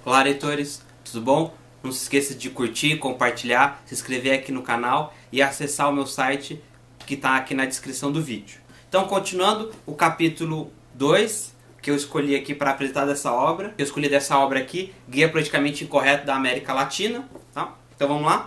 Olá, leitores, tudo bom? Não se esqueça de curtir, compartilhar, se inscrever aqui no canal e acessar o meu site que está aqui na descrição do vídeo. Então, continuando o capítulo 2 que eu escolhi aqui para apresentar dessa obra. Eu escolhi dessa obra aqui, Guia Politicamente Incorreto da América Latina. Tá? Então vamos lá.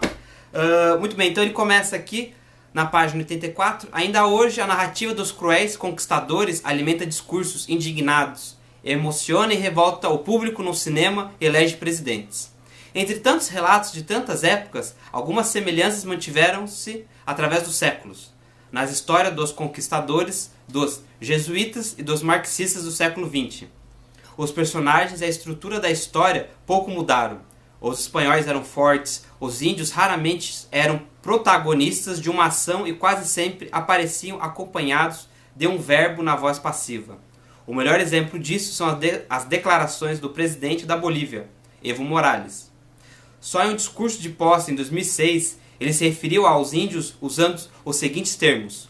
Muito bem, então ele começa aqui na página 84. Ainda hoje, a narrativa dos cruéis conquistadores alimenta discursos indignados, emociona e revolta o público no cinema e elege presidentes. Entre tantos relatos de tantas épocas, algumas semelhanças mantiveram-se através dos séculos. Nas histórias dos conquistadores, dos jesuítas e dos marxistas do século XX. Os personagens e a estrutura da história pouco mudaram. Os espanhóis eram fortes, os índios raramente eram protagonistas de uma ação e quase sempre apareciam acompanhados de um verbo na voz passiva. O melhor exemplo disso são as declarações do presidente da Bolívia, Evo Morales. Só em um discurso de posse em 2006, ele se referiu aos índios usando os seguintes termos: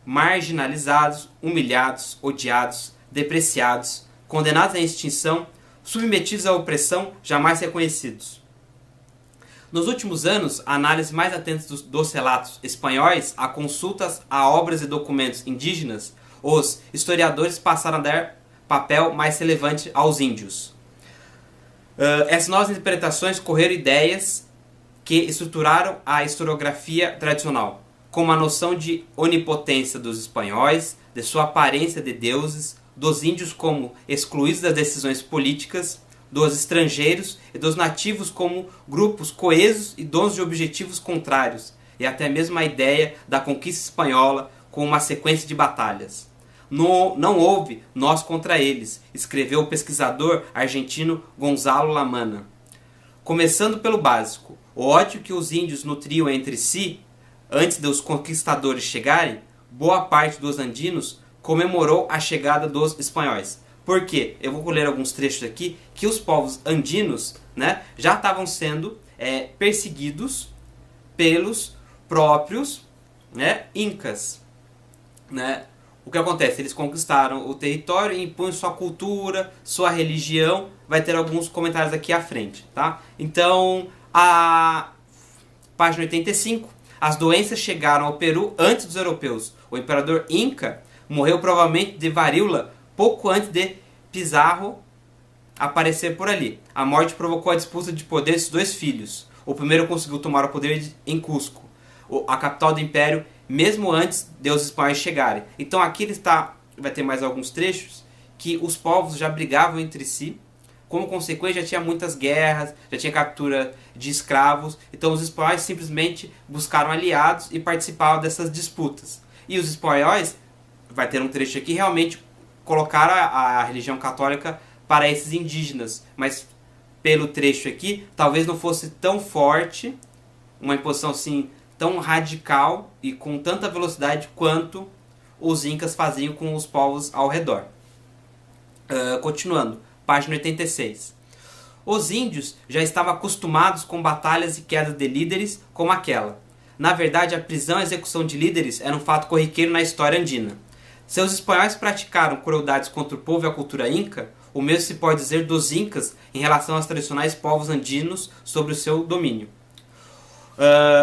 marginalizados, humilhados, odiados, depreciados, condenados à extinção, submetidos à opressão, jamais reconhecidos. Nos últimos anos, a análise mais atenta dos relatos espanhóis a consultas a obras e documentos indígenas, os historiadores passaram a dar papel mais relevante aos índios. Essas novas interpretações correram ideias que estruturaram a historiografia tradicional, como a noção de onipotência dos espanhóis, de sua aparência de deuses, dos índios como excluídos das decisões políticas, dos estrangeiros e dos nativos como grupos coesos e donos de objetivos contrários, e até mesmo a ideia da conquista espanhola com uma sequência de batalhas. Não houve nós contra eles, escreveu o pesquisador argentino Gonzalo Lamana. Começando pelo básico, o ódio que os índios nutriam entre si, antes dos conquistadores chegarem, boa parte dos andinos comemorou a chegada dos espanhóis. Por quê? Eu vou ler alguns trechos aqui, que os povos andinos, né, já estavam sendo perseguidos pelos próprios, né, incas. Né? O que acontece? Eles conquistaram o território e impunham sua cultura, sua religião. Vai ter alguns comentários aqui à frente. Tá? Então, a página 85. As doenças chegaram ao Peru antes dos europeus. O imperador Inca morreu provavelmente de varíola pouco antes de Pizarro aparecer por ali. A morte provocou a disputa de poder de seus dois filhos. O primeiro conseguiu tomar o poder em Cusco, a capital do império, mesmo antes de os espanhóis chegarem. Então aqui vai ter mais alguns trechos que os povos já brigavam entre si. Como consequência, já tinha muitas guerras, já tinha captura de escravos. Então os espanhóis simplesmente buscaram aliados e participavam dessas disputas. E os espanhóis, vai ter um trecho aqui, realmente colocaram a religião católica para esses indígenas. Mas pelo trecho aqui, talvez não fosse tão forte, uma imposição assim tão radical e com tanta velocidade quanto os incas faziam com os povos ao redor. Continuando, página 86. Os índios já estavam acostumados com batalhas e quedas de líderes como aquela. Na verdade, a prisão e a execução de líderes era um fato corriqueiro na história andina. Se os espanhóis praticaram crueldades contra o povo e a cultura inca, o mesmo se pode dizer dos incas em relação aos tradicionais povos andinos sobre o seu domínio.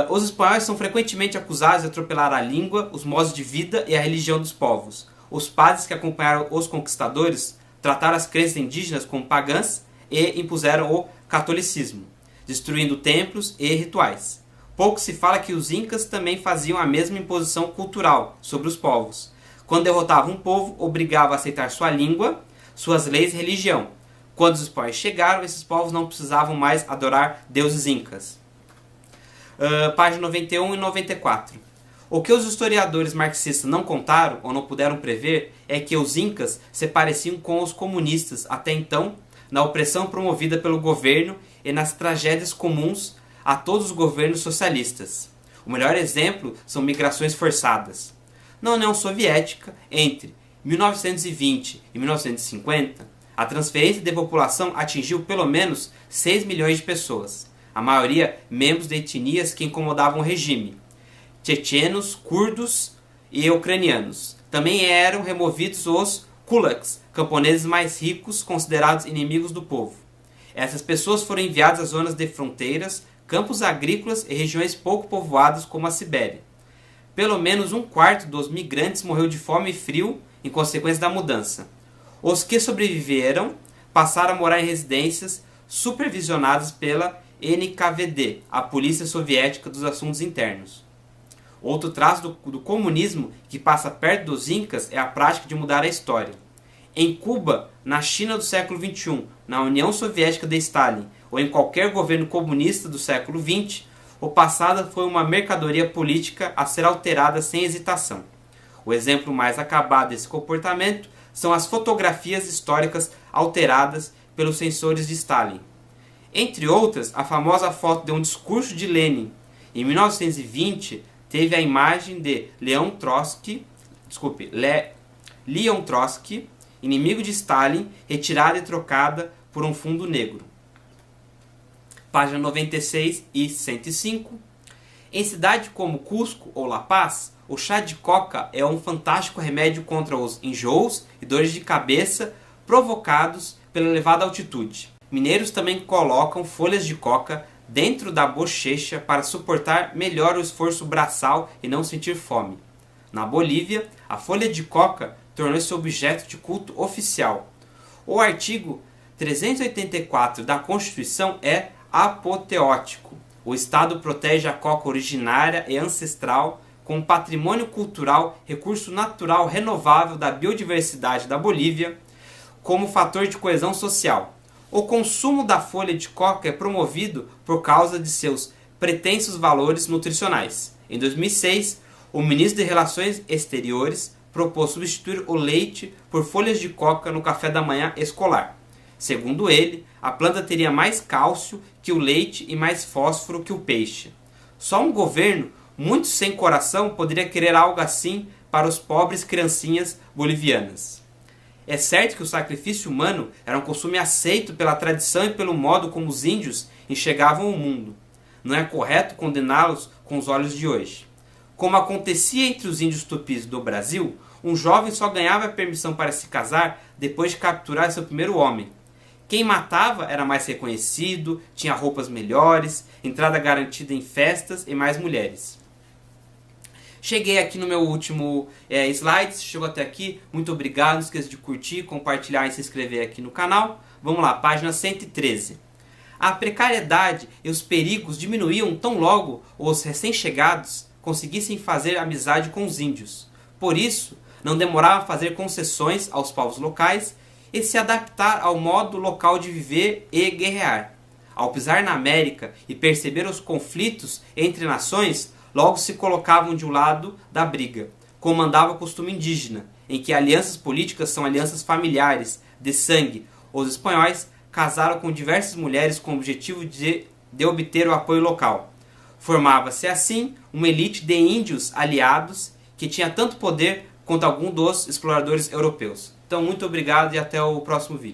Os espanhóis são frequentemente acusados de atropelar a língua, os modos de vida e a religião dos povos. Os padres que acompanharam os conquistadores trataram as crenças indígenas como pagãs e impuseram o catolicismo, destruindo templos e rituais. Pouco se fala que os incas também faziam a mesma imposição cultural sobre os povos. Quando derrotavam um povo, obrigavam a aceitar sua língua, suas leis e religião. Quando os espanhóis chegaram, esses povos não precisavam mais adorar deuses incas. Página 91 e 94. O que os historiadores marxistas não contaram ou não puderam prever é que os incas se pareciam com os comunistas até então na opressão promovida pelo governo e nas tragédias comuns a todos os governos socialistas. O melhor exemplo são migrações forçadas. Na União Soviética, entre 1920 e 1950, a transferência de população atingiu pelo menos 6 milhões de pessoas. A maioria membros de etnias que incomodavam o regime, chechenos, curdos e ucranianos. Também eram removidos os kulaks, camponeses mais ricos considerados inimigos do povo. Essas pessoas foram enviadas às zonas de fronteiras, campos agrícolas e regiões pouco povoadas como a Sibéria. Pelo menos um quarto dos migrantes morreu de fome e frio em consequência da mudança. Os que sobreviveram passaram a morar em residências supervisionadas pela NKVD, a Polícia Soviética dos Assuntos Internos. Outro traço do comunismo que passa perto dos incas é a prática de mudar a história. Em Cuba, na China do século XXI, na União Soviética de Stalin ou em qualquer governo comunista do século XX, o passado foi uma mercadoria política a ser alterada sem hesitação. O exemplo mais acabado desse comportamento são as fotografias históricas alteradas pelos censores de Stalin. Entre outras, a famosa foto de um discurso de Lenin. Em 1920, teve a imagem de Leon Trotsky, inimigo de Stalin, retirada e trocada por um fundo negro. Página 96 e 105. Em cidades como Cusco ou La Paz, o chá de coca é um fantástico remédio contra os enjoos e dores de cabeça provocados pela elevada altitude. Mineiros também colocam folhas de coca dentro da bochecha para suportar melhor o esforço braçal e não sentir fome. Na Bolívia, a folha de coca tornou-se objeto de culto oficial. O artigo 384 da Constituição é apoteótico. O Estado protege a coca originária e ancestral como patrimônio cultural, recurso natural renovável da biodiversidade da Bolívia, como fator de coesão social. O consumo da folha de coca é promovido por causa de seus pretensos valores nutricionais. Em 2006, o ministro de Relações Exteriores propôs substituir o leite por folhas de coca no café da manhã escolar. Segundo ele, a planta teria mais cálcio que o leite e mais fósforo que o peixe. Só um governo muito sem coração poderia querer algo assim para os pobres criancinhas bolivianas. É certo que o sacrifício humano era um costume aceito pela tradição e pelo modo como os índios enxergavam o mundo. Não é correto condená-los com os olhos de hoje. Como acontecia entre os índios tupis do Brasil, um jovem só ganhava permissão para se casar depois de capturar seu primeiro homem. Quem matava era mais reconhecido, tinha roupas melhores, entrada garantida em festas e mais mulheres. Cheguei aqui no meu último slide, se chegou até aqui, muito obrigado, não esqueça de curtir, compartilhar e se inscrever aqui no canal. Vamos lá, página 113. A precariedade e os perigos diminuíam tão logo os recém-chegados conseguissem fazer amizade com os índios. Por isso, não demorava a fazer concessões aos povos locais e se adaptar ao modo local de viver e guerrear. Ao pisar na América e perceber os conflitos entre nações, logo se colocavam de um lado da briga, como mandava o costume indígena, em que alianças políticas são alianças familiares, de sangue. Os espanhóis casaram com diversas mulheres com o objetivo de obter o apoio local. Formava-se assim uma elite de índios aliados que tinha tanto poder quanto algum dos exploradores europeus. Então, muito obrigado e até o próximo vídeo.